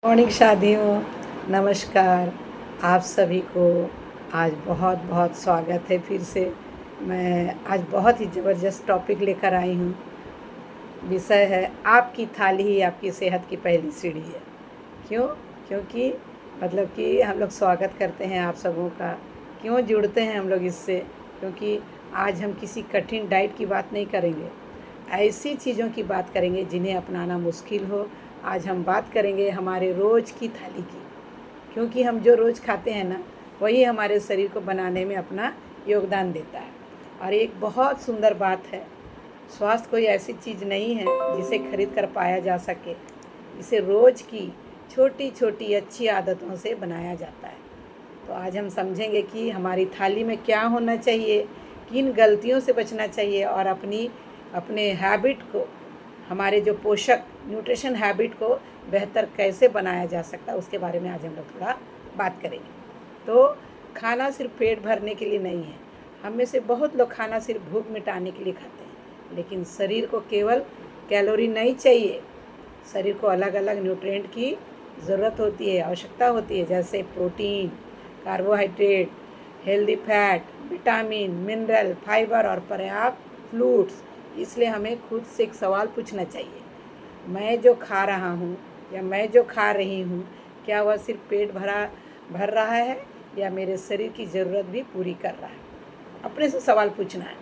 Morning शादियों, नमस्कार आप सभी को। आज बहुत बहुत स्वागत है फिर से। मैं आज बहुत ही ज़बरदस्त टॉपिक लेकर आई हूँ। विषय है आपकी थाली ही आपकी सेहत की पहली सीढ़ी है। क्यों? क्योंकि मतलब कि हम लोग स्वागत करते हैं आप सबों का। क्यों जुड़ते हैं हम लोग इससे? क्योंकि आज हम किसी कठिन डाइट की बात नहीं करेंगे, ऐसी चीज़ों की बात करेंगे जिन्हें अपनाना मुश्किल हो। आज हम बात करेंगे हमारे रोज़ की थाली की, क्योंकि हम जो रोज़ खाते हैं ना, वही हमारे शरीर को बनाने में अपना योगदान देता है। और एक बहुत सुंदर बात है, स्वास्थ्य कोई ऐसी चीज़ नहीं है जिसे खरीद कर पाया जा सके। इसे रोज़ की छोटी छोटी अच्छी आदतों से बनाया जाता है। तो आज हम समझेंगे कि हमारी थाली में क्या होना चाहिए, किन गलतियों से बचना चाहिए और अपने हैबिट को, हमारे जो पोषक न्यूट्रिशन हैबिट को बेहतर कैसे बनाया जा सकता है, उसके बारे में आज हम लोग थोड़ा बात करेंगे। तो खाना सिर्फ पेट भरने के लिए नहीं है। हम में से बहुत लोग खाना सिर्फ भूख मिटाने के लिए खाते हैं, लेकिन शरीर को केवल कैलोरी नहीं चाहिए। शरीर को अलग अलग न्यूट्रिएंट की ज़रूरत होती है, आवश्यकता होती है, जैसे protein, carbohydrate, healthy fat, vitamin, mineral, fibre और पर्याप्त फ्लूइड्स। इसलिए हमें खुद से एक सवाल पूछना चाहिए, मैं जो खा रहा हूँ या मैं जो खा रही हूँ, क्या वह सिर्फ पेट भर रहा है या मेरे शरीर की ज़रूरत भी पूरी कर रहा है? अपने से सवाल पूछना है।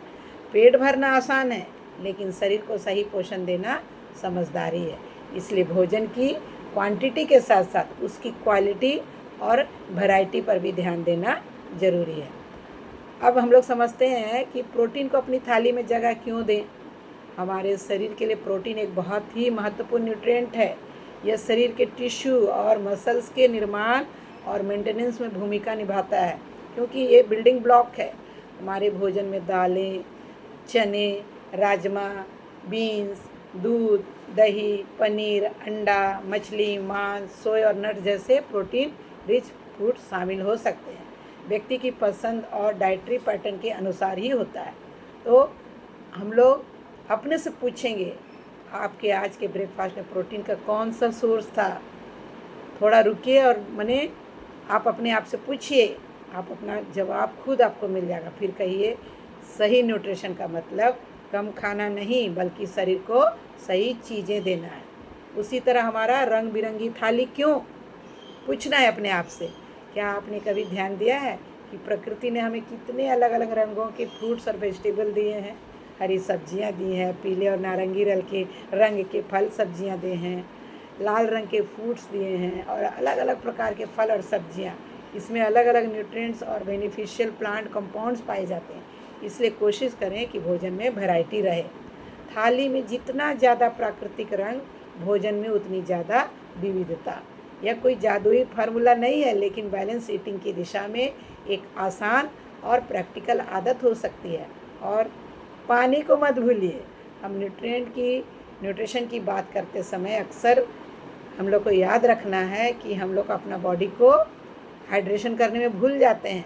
पेट भरना आसान है, लेकिन शरीर को सही पोषण देना समझदारी है। इसलिए भोजन की क्वांटिटी के साथ साथ उसकी क्वालिटी और वैरायटी पर भी ध्यान देना ज़रूरी है। अब हम लोग समझते हैं कि प्रोटीन को अपनी थाली में जगह क्यों दें। हमारे शरीर के लिए प्रोटीन एक बहुत ही महत्वपूर्ण न्यूट्रिएंट है। यह शरीर के टिश्यू और मसल्स के निर्माण और मेंटेनेंस में भूमिका निभाता है, क्योंकि ये बिल्डिंग ब्लॉक है। हमारे भोजन में दालें, चने, राजमा, बीन्स, दूध, दही, पनीर, अंडा, मछली, मांस, सोया और नट जैसे प्रोटीन रिच फूड शामिल हो सकते हैं। व्यक्ति की पसंद और डाइटरी पैटर्न के अनुसार ही होता है। तो हम लोग अपने से पूछेंगे, आपके आज के ब्रेकफास्ट में प्रोटीन का कौन सा सोर्स था? थोड़ा रुकिए और आप अपने आप से पूछिए, आप अपना जवाब खुद आपको मिल जाएगा। फिर कहिए, सही न्यूट्रिशन का मतलब कम खाना नहीं, बल्कि शरीर को सही चीज़ें देना है। उसी तरह हमारा रंग बिरंगी थाली क्यों? पूछना है अपने आप से। क्या आपने कभी ध्यान दिया है कि प्रकृति ने हमें कितने अलग अलग रंगों के फ्रूट्स और वेजिटेबल दिए हैं? हरी सब्जियां दी हैं, पीले और नारंगी रंग के फल सब्जियां दिए हैं, लाल रंग के फ्रूट्स दिए हैं और अलग अलग प्रकार के फल और सब्जियां। इसमें अलग अलग न्यूट्रिएंट्स और बेनिफिशियल प्लांट कंपाउंड्स पाए जाते हैं। इसलिए कोशिश करें कि भोजन में वैरायटी रहे। थाली में जितना ज़्यादा प्राकृतिक रंग, भोजन में उतनी ज़्यादा विविधता। यह कोई जादुई फार्मूला नहीं है, लेकिन बैलेंस ईटिंग की दिशा में एक आसान और प्रैक्टिकल आदत हो सकती है। और पानी को मत भूलिए। हम न्यूट्रिशन की बात करते समय अक्सर हम लोग को याद रखना है कि हम लोग अपना बॉडी को हाइड्रेशन करने में भूल जाते हैं।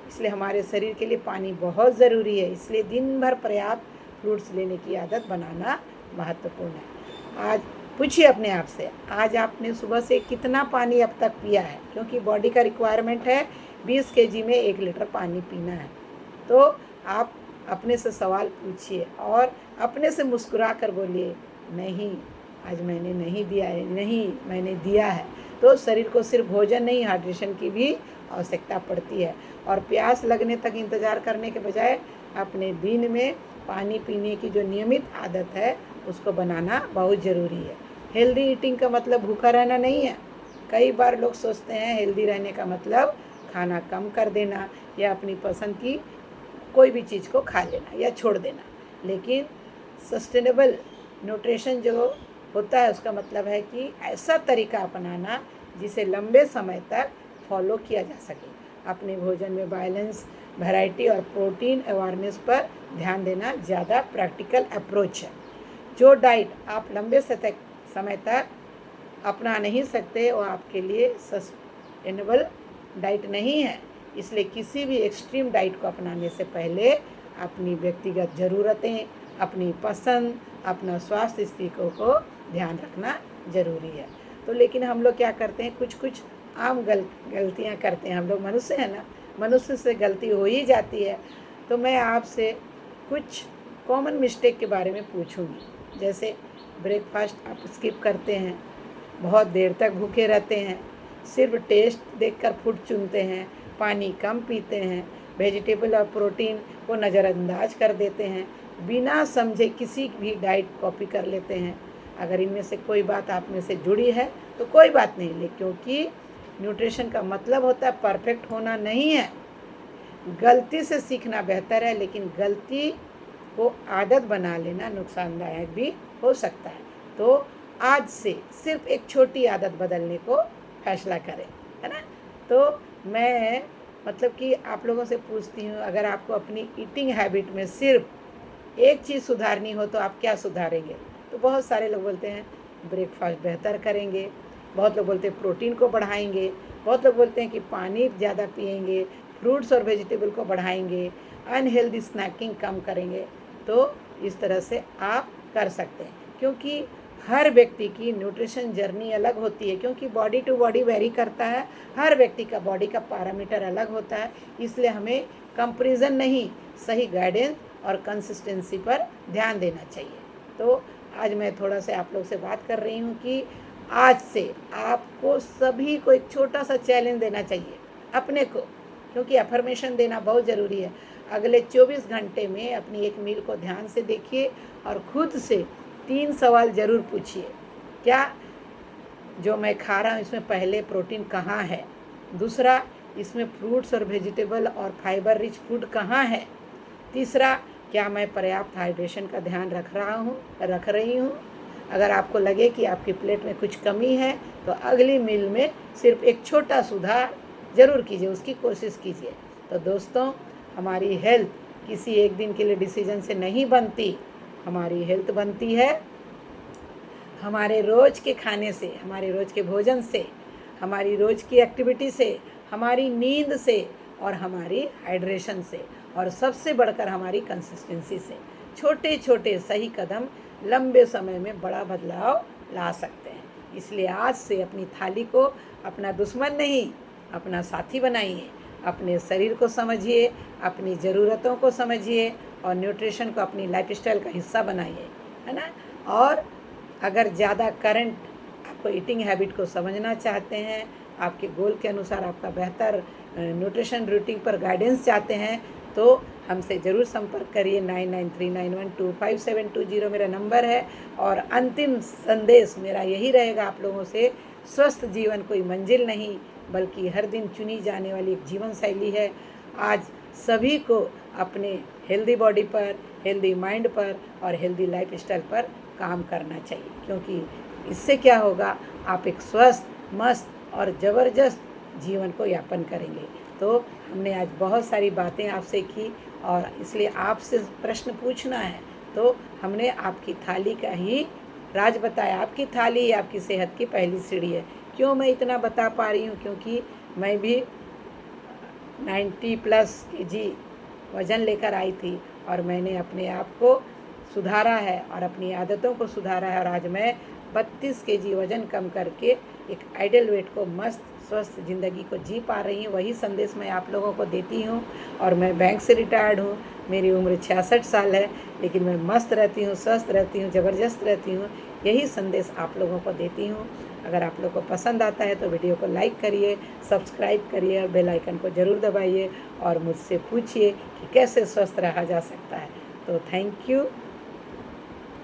इसलिए हमारे शरीर के लिए पानी बहुत ज़रूरी है। इसलिए दिन भर पर्याप्त फ्रूट्स लेने की आदत बनाना महत्वपूर्ण है। आज पूछिए अपने आप से, आज आपने सुबह से कितना पानी अब तक पिया है? क्योंकि बॉडी का रिक्वायरमेंट है 20 केजी में 1 लीटर पानी पीना है। तो आप अपने से सवाल पूछिए और अपने से मुस्कुरा कर बोलिए, नहीं आज मैंने नहीं दिया है, नहीं मैंने दिया है। तो शरीर को सिर्फ भोजन नहीं, हाइड्रेशन की भी आवश्यकता पड़ती है। और प्यास लगने तक इंतज़ार करने के बजाय अपने दिन में पानी पीने की जो नियमित आदत है, उसको बनाना बहुत ज़रूरी है। हेल्दी ईटिंग का मतलब भूखा रहना नहीं है। कई बार लोग सोचते हैं हेल्दी रहने का मतलब खाना कम कर देना या अपनी पसंद की कोई भी चीज़ को खा लेना या छोड़ देना। लेकिन सस्टेनेबल न्यूट्रिशन जो होता है, उसका मतलब है कि ऐसा तरीका अपनाना जिसे लंबे समय तक फॉलो किया जा सके। अपने भोजन में बैलेंस, वैरायटी और प्रोटीन अवेयरनेस पर ध्यान देना ज़्यादा प्रैक्टिकल अप्रोच है। जो डाइट आप लंबे समय तक अपना नहीं सकते, वो आपके लिए सस्टेनेबल डाइट नहीं है। इसलिए किसी भी एक्सट्रीम डाइट को अपनाने से पहले अपनी व्यक्तिगत ज़रूरतें, अपनी पसंद, अपना स्वास्थ्य स्थिति को ध्यान रखना ज़रूरी है। तो लेकिन हम लोग क्या करते हैं, कुछ कुछ आम गलतियाँ करते हैं। हम लोग मनुष्य हैं ना, मनुष्य से गलती हो ही जाती है। तो मैं आपसे कुछ कॉमन मिस्टेक के बारे में पूछूंगी। जैसे ब्रेकफास्ट आप स्किप करते हैं, बहुत देर तक भूखे रहते हैं, सिर्फ टेस्ट देखकर फूड चुनते हैं, पानी कम पीते हैं, वेजिटेबल और प्रोटीन को नज़रअंदाज कर देते हैं, बिना समझे किसी भी डाइट कॉपी कर लेते हैं। अगर इनमें से कोई बात आप में से जुड़ी है तो कोई बात नहीं, ले क्योंकि न्यूट्रिशन का मतलब होता है परफेक्ट होना नहीं है। गलती से सीखना बेहतर है, लेकिन गलती को आदत बना लेना नुकसानदायक भी हो सकता है। तो आज से सिर्फ एक छोटी आदत बदलने को फैसला करें, है ना। तो मैं मतलब कि आप लोगों से पूछती हूँ, अगर आपको अपनी ईटिंग हैबिट में सिर्फ एक चीज़ सुधारनी हो तो आप क्या सुधारेंगे? तो बहुत सारे लोग बोलते हैं ब्रेकफास्ट बेहतर करेंगे, बहुत लोग बोलते हैं प्रोटीन को बढ़ाएंगे, बहुत लोग बोलते हैं कि पानी ज़्यादा पिएंगे, फ्रूट्स और वेजिटेबल को बढ़ाएंगे, अनहेल्दी स्नैकिंग कम करेंगे। तो इस तरह से आप कर सकते हैं, क्योंकि हर व्यक्ति की न्यूट्रिशन जर्नी अलग होती है, क्योंकि बॉडी टू बॉडी वेरी करता है। हर व्यक्ति का बॉडी का पैरामीटर अलग होता है, इसलिए हमें कंपैरिजन नहीं, सही गाइडेंस और कंसिस्टेंसी पर ध्यान देना चाहिए। तो आज मैं थोड़ा सा आप लोग से बात कर रही हूँ कि आज से आपको सभी को एक छोटा सा चैलेंज देना चाहिए अपने को, क्योंकि अफर्मेशन देना बहुत ज़रूरी है। अगले 24 घंटे में अपनी एक मील को ध्यान से देखिए और खुद से 3 सवाल ज़रूर पूछिए। क्या जो मैं खा रहा हूँ इसमें पहले प्रोटीन कहाँ है? दूसरा, इसमें फ्रूट्स और वेजिटेबल और फाइबर रिच फूड कहाँ है? तीसरा, क्या मैं पर्याप्त हाइड्रेशन का ध्यान रख रही हूँ? अगर आपको लगे कि आपकी प्लेट में कुछ कमी है तो अगली मील में सिर्फ एक छोटा सुधार ज़रूर कीजिए, उसकी कोशिश कीजिए। तो दोस्तों, हमारी हेल्थ किसी एक दिन के लिए डिसीजन से नहीं बनती। हमारी हेल्थ बनती है हमारे रोज़ के खाने से, हमारे रोज़ के भोजन से, हमारी रोज़ की एक्टिविटी से, हमारी नींद से और हमारी हाइड्रेशन से, और सबसे बढ़कर हमारी कंसिस्टेंसी से। छोटे छोटे सही कदम लंबे समय में बड़ा बदलाव ला सकते हैं। इसलिए आज से अपनी थाली को अपना दुश्मन नहीं, अपना साथी बनाइए। अपने शरीर को समझिए, अपनी ज़रूरतों को समझिए और न्यूट्रिशन को अपनी लाइफस्टाइल का हिस्सा बनाइए, है ना। और अगर ज़्यादा करंट आपको ईटिंग हैबिट को समझना चाहते हैं, आपके गोल के अनुसार आपका बेहतर न्यूट्रिशन रूटीन पर गाइडेंस चाहते हैं, तो हमसे ज़रूर संपर्क करिए। 9939125720 मेरा नंबर है। और अंतिम संदेश मेरा यही रहेगा आप लोगों से, स्वस्थ जीवन कोई मंजिल नहीं बल्कि हर दिन चुनी जाने वाली एक जीवन शैली है। आज सभी को अपने हेल्दी बॉडी पर, हेल्दी माइंड पर और हेल्दी लाइफस्टाइल पर काम करना चाहिए, क्योंकि इससे क्या होगा, आप एक स्वस्थ, मस्त और ज़बरदस्त जीवन को यापन करेंगे। तो हमने आज बहुत सारी बातें आपसे की और इसलिए आपसे प्रश्न पूछना है, तो हमने आपकी थाली का ही राज बताया। आपकी थाली ही आपकी सेहत की पहली सीढ़ी है। क्यों मैं इतना बता पा रही हूँ? क्योंकि मैं भी 90+ kg वज़न लेकर आई थी और मैंने अपने आप को सुधारा है और अपनी आदतों को सुधारा है, और आज मैं 32 kg वज़न कम करके एक आइडियल वेट को, मस्त स्वस्थ ज़िंदगी को जी पा रही हूँ। वही संदेश मैं आप लोगों को देती हूँ। और मैं बैंक से रिटायर्ड हूँ, मेरी उम्र 66 साल है, लेकिन मैं मस्त रहती हूँ, स्वस्थ रहती हूँ, ज़बरदस्त रहती हूँ। यही संदेश आप लोगों को देती हूँ। अगर आप लोगों को पसंद आता है तो वीडियो को लाइक करिए, सब्सक्राइब करिए और बेल आइकन को ज़रूर दबाइए और मुझसे पूछिए कि कैसे स्वस्थ रहा जा सकता है। तो थैंक यू।